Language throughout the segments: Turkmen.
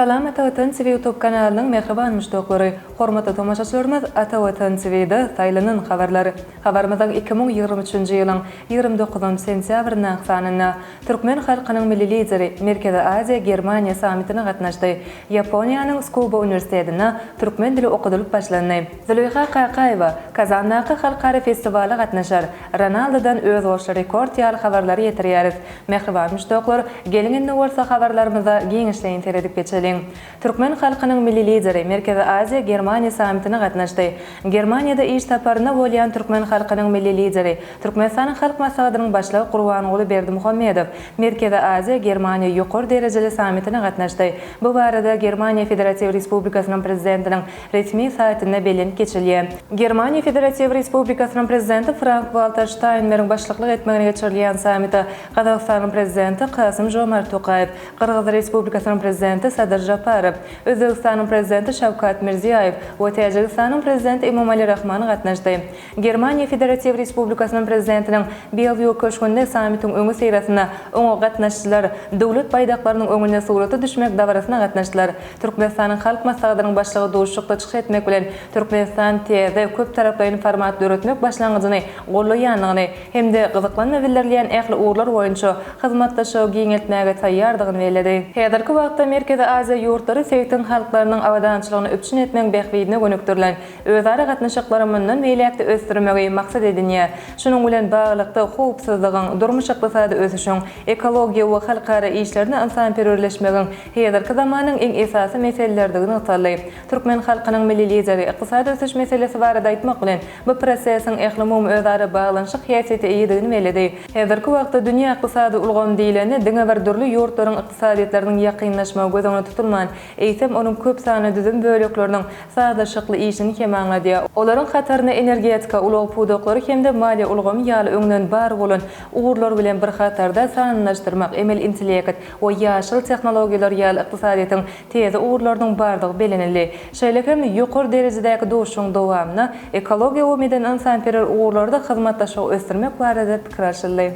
Salam Atawatan TV YouTube kanalının mehriban müştaqları, hormatly tomaşaçylarymyz, Atawatan TV'de Taylan'ın habarlary. Habarymyzda 2023-nji ýylyň 29 sentýabryndan sanyna Türkmen halkynyň milli lideri Merkezi Aziya Germaniýa sammitine gatnaşdy. Yaponiýanyň Tsukuba universitetinde türkmen dili okudylyp başlandy. Züleyha Qaqaýewa Kazandaky halkara festivaly gatnaşar. Ronaldodan öz goşy rekord ýaly habarlary ýetirýäris. Mehriban müştaqlar, gelinginde bolsa habarlarymyza giňişleýin teredip geçelim. Türkmen halkynyň milli lideri Merkezi Aziya Germaniýa sammitine gatnaşdy. Germaniýada iş taparyna bolýan Türkmen halkynyň milli lideri Türkmenistanyň halk maslahatynyň başlygy Gurbanoğlu Berdimuhammedow Merkezi Aziya Germaniýa ýokary derejeli sammitine gatnaşdy. Bu barada Germaniýa Federasiýa Respublikasynyň prezidentiniň resmi saýtynda beýlenip geçilýär. Germaniýa Federasiýa Respublikasynyň prezidenti Frank-Walter Steinmeier başlyk etmegine geçirilýän sammitde Gazagstanyň prezidenti Kasym-Jomart Tokayew, Kyrgyz Respublikasynyň prezidenti Sadyr Japarow, Özbegistanyň prezidenti Şawkat Mirziýaýew we Täjikistanyň prezidenti Emomali Rahman gatnaşdy. Germaniýa Federasiýa Respublikasynyň prezidentiniň Belgiýa köşkünde sammitiň öňü seýresinde oňa gatnaşçylar döwlet baýdaklarynyň öňüne suraty düşmek dawrasyna gatnaşdylar. Türkmenistanyň halk maslahatynyň başlygy duşukda çykyş etmek bilen Türkmenistan teze köp taraply informat öwretmek başlangyjyny gollaýanlygyny hemde gyzyklanma bildirilýän ähli uğurlar boýunça hyzmatlaşyp giňeltmäge taýýardygyny bellädi. Häzirki wagtda Merkezi Aziya ýurtlary seýtin halklarynyň awadançylygyny öpçün etmek bähbidine gönükdirilen özara gatnaşyklaryny meýlekde ösdürmegi maksat edilýär. Şunuň bilen baglykda howpsuzlygyň, durmuş ykdysady ösüşiň, ekologiýa we halkara işlerine insanperwerleşmegiň häzirki zamanyň iň esasy meselelerdigini ýatarly. Türkmen halkynyň milli lideri ykdysady ösüş meselesi barada aýtmak bilen bu prosesiň ähli özara baglanşyk häsiýeti eýdigini bellädi. Häzirki wagtda dünýä ykdysady ulgam diýileni diňe bir dürli ýurtlaryň ykdysadiyetleriniň ýakynlaşmagy gözüňe tutulman, eýsem onuň köp sany düzüm bölekleriniň sadaşykly işini hem aňlady. Olaryň hataryna energetika ulug pudoklary hemde maliýe ulgamy ýaly öňden bar bolan uğurlar bilen bir hatarda sanylaşdyrmak, emel intellekt we ýaşyl tehnologiýalar ýaly ykdysadyýetyň teze uğurlarynyň bardygy belenildi. Şeýlekemi ýokary derejedäki duşuň dowamyna ekologiýa we meden insanperwer uğurlarda hyzmatlaşygy ösdürmek barada pikir alşyldy.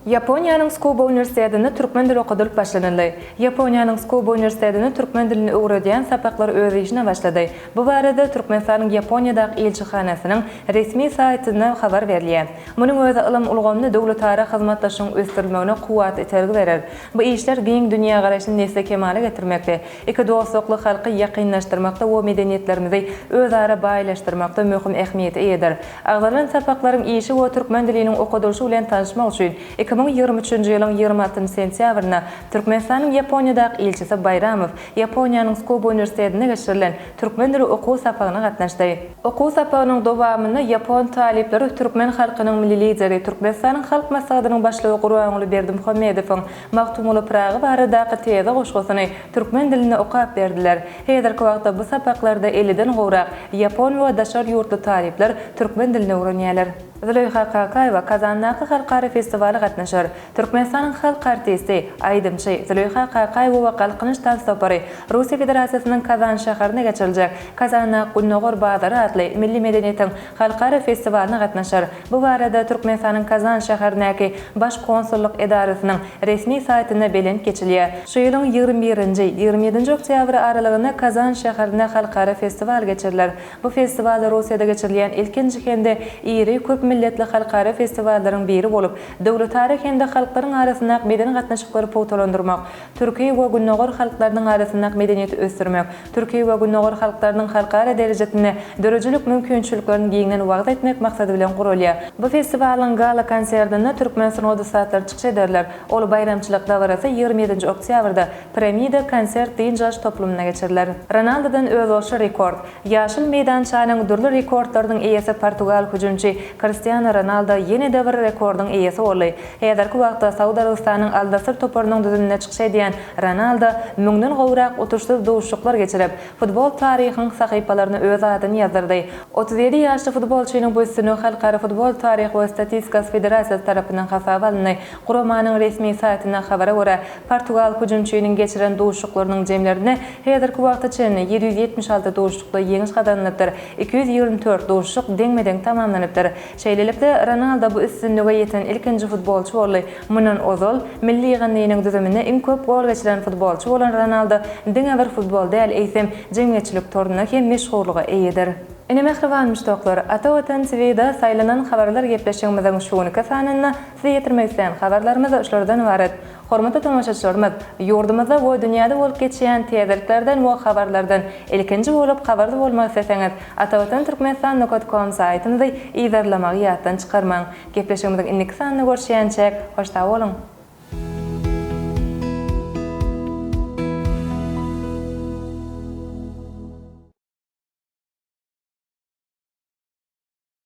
Yaponiýanyň Tsukuba universitetinde türkmen dili okudylyp başlandy. Yaponiýanyň Tsukuba universitetinde türkmen dilini öwredýän sapaklar öz işine başlady. Bu barada Türkmenistanyň Yaponiýadaky elçihanasynyň resmi saýtynda habar berilýär. Munyň özü ilim ulgamly döwletara hyzmatlaşygyň ösdirilmegine kuwat etergi berer. Bu işler giň dünýä garaşyny nesle kemale getirmekde, iki dostlukly halky ýakynlaşdyrmakda we medeniýetlerimizi özara baýlaşdyrmakda möhüm ähmiýet eýdir. Agzalan sapaklaryň işi we türkmen diliniň okudylyşy bilen tanışmak üçin 2023-nji ýylyň 26 sentýabrynda Türkmenistanyň Yaponiýadaky elçisi Bayramow Yaponiýanyň Tsukuba universitetine geçirilen türkmen dili okuw sapagyna gatnaşdy. Okuw sapagynyň dowamynda Yapon talipleri türkmen halkynyň milli lideri Türkmenistanyň halk maslahatynyň başlygy Gurbanoğlu Berdimuhammedowyň Maktumly Pragy baradaky teze goşgusyny türkmen dilinde okap berdiler. Häzirki wagtda bu sapaklarda 50den gowrak Yapon we daşar ýurtly talipler türkmen dilini öwrenýärler. Züleyha Qaqaýewa Kazandaky halkara festivaly gatnaşar. Türkmenistanyň halk artisti, aýdymçy Züleyha Qaqaýewa we Galkynyş tapary Russiýa Federasiýasynyň Kazan şäherine geçiriljek Kazandak Gunnogor bazary adly milli medeniýetiň halkara festiwalyna gatnaşar. Bu barada Türkmenistanyň Kazan şäherindäki baş konsullyk edarasynyň resmi saýtynda belenip geçilýär. Şu ýylyň 21-nji 27-nji oktýabr aralygynda Kazan şäherinde halkara festiwal geçirilýär. Bu festiwal Russiýada geçirilýän ilkinji hemde iri köp milletli halkara festiwallaryň biri bolup, döwletara hemde halklaryň arasynda medeni gatnaşyklary powtalandyrmak, Türkiýe we Gunnogor halklarynyň arasynda medeniýeti ösdürmek, Türkiýe we Gunnogor halklarynyň halkara derejetinde dörejilik mümkinçiliklerini giňden wagt etmek maksady bilen gurulýar. Bu festiwalyň gala konsertinde türkmen synody satlar çykyş ederler. Ol bayramçylyk dawarasy 27-nji oktýabrda Piramida konsert diýinjaş toplumuna geçiriler. Ronaldodan öz goşy rekord. Ýaşyl meýdançanyň dürli rekordlarynyň eýesi Portugal hüjümçi Cristiano Ronaldo ýene-de bir rekordyň eýesi boldy. Häzirki wagtda Saudy Arabistanyň Al-Dasr toparynyň düzünde çykyş edýän Ronaldo müňden gowrak uturşly dowuşluklar geçirip, futbol taryhynyň sahypalaryna öz adyny ýazdyrdy. 37 ýaşly futbolçynyň bu üstüne Halkara Futbol Taryhy we Statistikasy Federasiýasy tarapyndan hasap alındy. Guramanyň resmi saýtyndan habara görä, Portugal hüjümçiniň geçiren dowuşluklarynyň jemlerini häzirki wagtda 776 dowuşlukda ýeňiş kazanyldyr. 224 dowuşluk deňmeden tamamlanypdyr. Şeýlelikde Ronaldo bu üstünlüge ýeten ilkinji futbolçy boldy. Mundan ozal milli ýygynyň düzümine iň köp gol geçiren futbolçy bolan Ronaldo diňe bir futbol däl eýsem jemgyýetçilik torunyna hem meşgullyga eýdir. Ine mehriban müştoklar, Ata Watan TV-de saýlanan habarlar gepleşýänmiziň şuny kasanyna size ýetirmek isleýän habarlarymyz şolardan ibaret. Hormatly tamaşaçylarymyz, ýurdumyzda we dünýäde bolup geçýän täzeliklerden we habarlardan ilkinji bolup habarda bolmak isteseňiz, atawatan.com saýtynda izlamagy ýatdan çykarmaň. Gepleşýänmiziň indiki sanyna görüşýänçek, hoşda bolun.